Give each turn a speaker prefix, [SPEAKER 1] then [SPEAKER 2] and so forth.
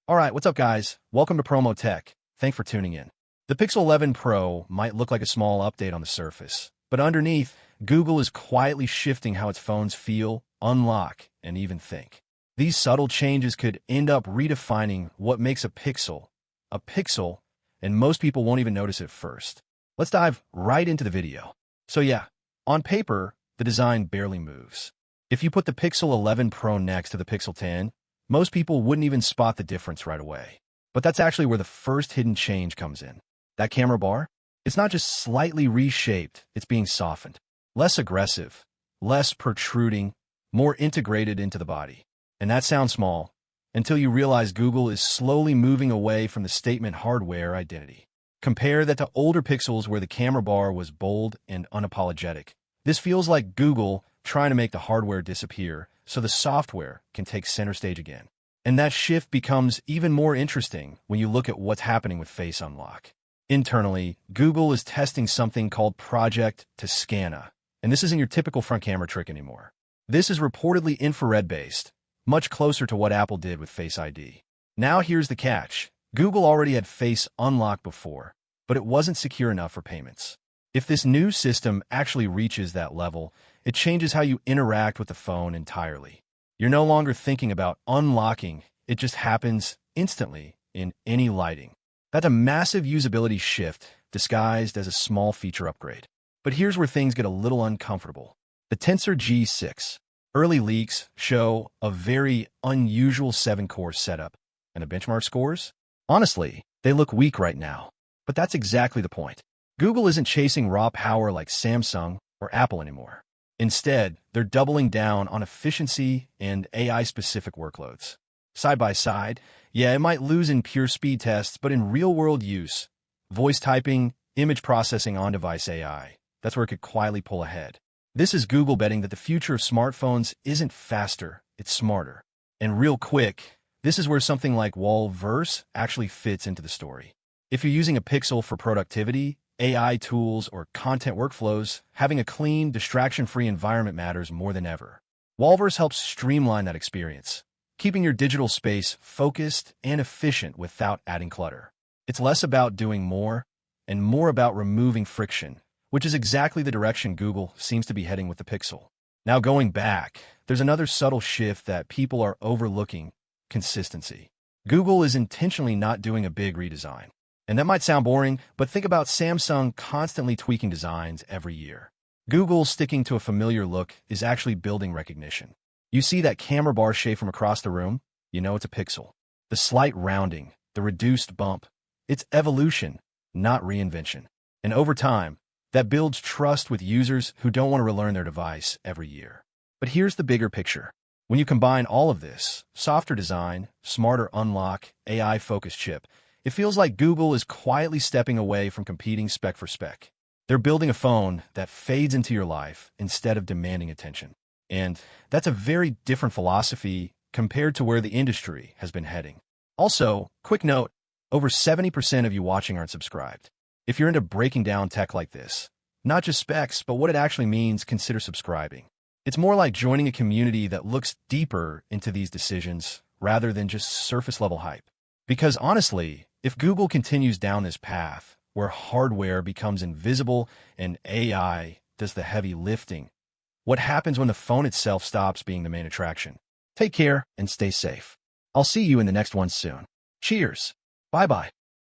[SPEAKER 1] All right, what's up, guys? Welcome to Promotech. Thanks for tuning in. The Pixel 11 Pro might look like a small update on the surface, but underneath, Google is quietly shifting how its phones feel, unlock, and even think. These subtle changes could end up redefining what makes a pixel, and most people won't even notice it first. Let's dive right into the video. So yeah, on paper, the design barely moves. If you put the Pixel 11 Pro next to the Pixel 10, most people wouldn't even spot the difference right away. But that's actually where the first hidden change comes in. That camera bar? It's not just slightly reshaped, it's being softened. Less aggressive, less protruding, more integrated into the body. And that sounds small, until you realize Google is slowly moving away from the statement hardware identity. Compare that to older Pixels where the camera bar was bold and unapologetic. This feels like Google trying to make the hardware disappear so the software can take center stage again. And that shift becomes even more interesting when you look at what's happening with Face Unlock. Internally, Google is testing something called Project Toscana, and this isn't your typical front camera trick anymore. This is reportedly infrared-based, much closer to what Apple did with Face ID. Now here's the catch. Google already had Face Unlock before, but it wasn't secure enough for payments. If this new system actually reaches that level, it changes how you interact with the phone entirely. You're no longer thinking about unlocking, it just happens instantly in any lighting. That's a massive usability shift disguised as a small feature upgrade. But here's where things get a little uncomfortable. The Tensor G6. Early leaks show a very unusual 7-core setup, and the benchmark scores? Honestly, they look weak right now. But that's exactly the point. Google isn't chasing raw power like Samsung or Apple anymore. Instead, they're doubling down on efficiency and AI-specific workloads. Side by side, yeah, it might lose in pure speed tests, but in real-world use, voice typing, image processing on-device AI, that's where it could quietly pull ahead. This is Google betting that the future of smartphones isn't faster, it's smarter. And real quick, this is where something like Wallverse actually fits into the story. If you're using a Pixel for productivity, AI tools, or content workflows, having a clean, distraction-free environment matters more than ever. Wallverse helps streamline that experience, keeping your digital space focused and efficient without adding clutter. It's less about doing more and more about removing friction, which is exactly the direction Google seems to be heading with the Pixel. Now going back, there's another subtle shift that people are overlooking: consistency. Google is intentionally not doing a big redesign. And that might sound boring, but think about Samsung constantly tweaking designs every year. Google sticking to a familiar look is actually building recognition. You see that camera bar shape from across the room? You know it's a Pixel. The slight rounding, the reduced bump, it's evolution, not reinvention. And over time, that builds trust with users who don't want to relearn their device every year. But here's the bigger picture. When you combine all of this, softer design, smarter unlock, AI-focused chip, it feels like Google is quietly stepping away from competing spec for spec. They're building a phone that fades into your life instead of demanding attention. And that's a very different philosophy compared to where the industry has been heading. Also, quick note, over 70% of you watching aren't subscribed. If you're into breaking down tech like this, not just specs, but what it actually means, consider subscribing. It's more like joining a community that looks deeper into these decisions rather than just surface-level hype. Because honestly, if Google continues down this path, where hardware becomes invisible and AI does the heavy lifting, what happens when the phone itself stops being the main attraction? Take care and stay safe. I'll see you in the next one soon. Cheers. Bye-bye.